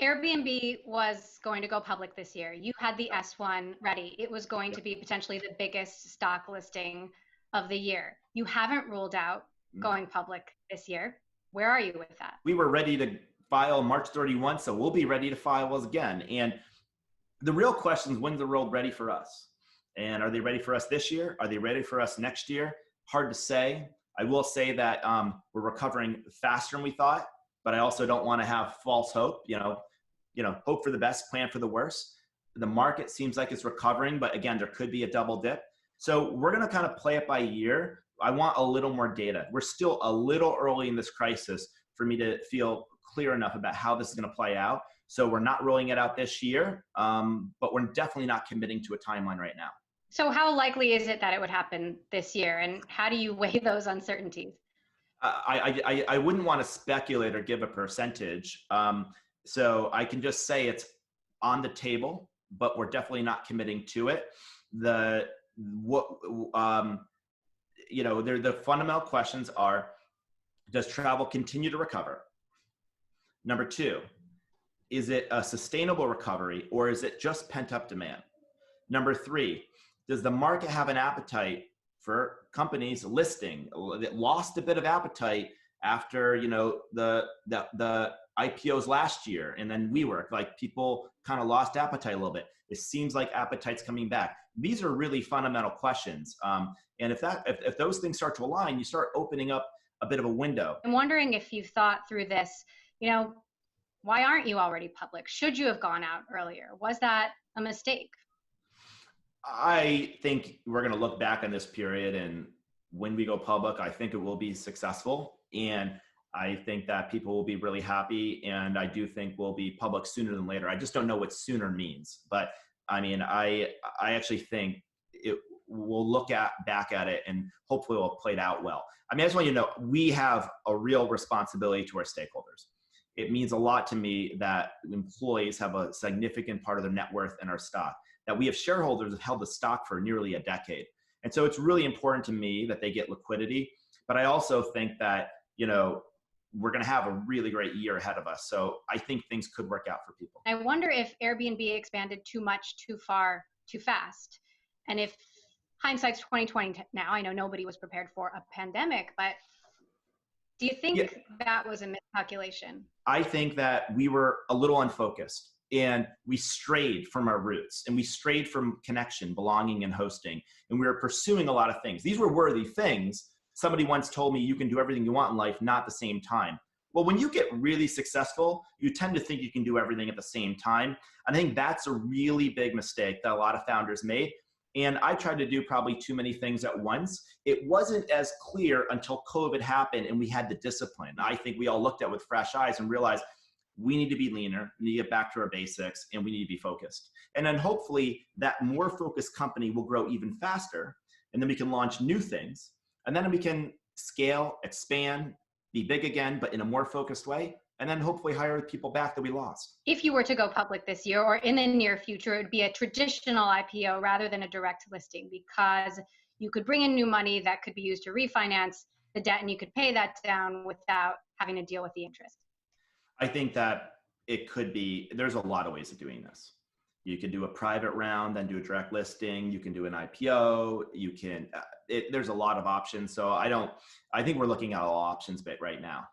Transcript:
Airbnb was going to go public this year. You had the S1 ready. It was going to be potentially the biggest stock listing of the year. You haven't ruled out going public this year. Where are you with that? We were ready to file March 31, so we'll be ready to file again. And the real question is, when's the world ready for us? And are they ready for us this year? Are they ready for us next year? Hard to say. I will say that we're recovering faster than we thought, but I also don't want to have false hope. Hope for the best, plan for the worst. The market seems like it's recovering, but again, there could be a double dip. So we're going to kind of play it by year. I want a little more data. We're still a little early in this crisis for me to feel clear enough about how this is going to play out. So we're not rolling it out this year, but we're definitely not committing to a timeline right now. So how likely is it that it would happen this year? And how do you weigh those uncertainties? I wouldn't want to speculate or give a percentage. So I can just say it's on the table, but we're definitely not committing to it. The fundamental questions are, does travel continue to recover? Number two, is it a sustainable recovery or is it just pent-up demand? Number three, does the market have an appetite for companies listing that lost a bit of appetite after the IPOs last year, and then WeWork, like people kind of lost appetite a little bit. It seems like appetite's coming back. These are really fundamental questions, and if those things start to align, you start opening up a bit of a window. I'm wondering if you've thought through this. Why aren't you already public? Should you have gone out earlier? Was that a mistake? I think we're going to look back on this period, and when we go public, I think it will be successful. And I think that people will be really happy. And I do think we'll be public sooner than later. I just don't know what sooner means. But I mean, I actually think we'll look back at it and hopefully it'll play out well. I mean, I just want you to know, we have a real responsibility to our stakeholders. It means a lot to me that employees have a significant part of their net worth in our stock, that we have shareholders that held the stock for nearly a decade. And so it's really important to me that they get liquidity. But I also think that, we're going to have a really great year ahead of us. So I think things could work out for people. I wonder if Airbnb expanded too much, too far, too fast. And if hindsight's 2020 now, I know nobody was prepared for a pandemic, but do you think that was a miscalculation? I think that we were a little unfocused and we strayed from our roots and we strayed from connection, belonging, and hosting. And we were pursuing a lot of things. These were worthy things. Somebody once told me you can do everything you want in life, not at the same time. Well, when you get really successful, you tend to think you can do everything at the same time. I think that's a really big mistake that a lot of founders made. And I tried to do probably too many things at once. It wasn't as clear until COVID happened and we had the discipline. I think we all looked at it with fresh eyes and realized we need to be leaner, we need to get back to our basics, and we need to be focused. And then hopefully that more focused company will grow even faster, and then we can launch new things. And then we can scale, expand, be big again, but in a more focused way, and then hopefully hire the people back that we lost. If you were to go public this year or in the near future, it would be a traditional IPO rather than a direct listing, because you could bring in new money that could be used to refinance the debt and you could pay that down without having to deal with the interest. I think that it could be, there's a lot of ways of doing this. You can do a private round, then do a direct listing. You can do an IPO. You can, there's a lot of options. So I think we're looking at all options right now.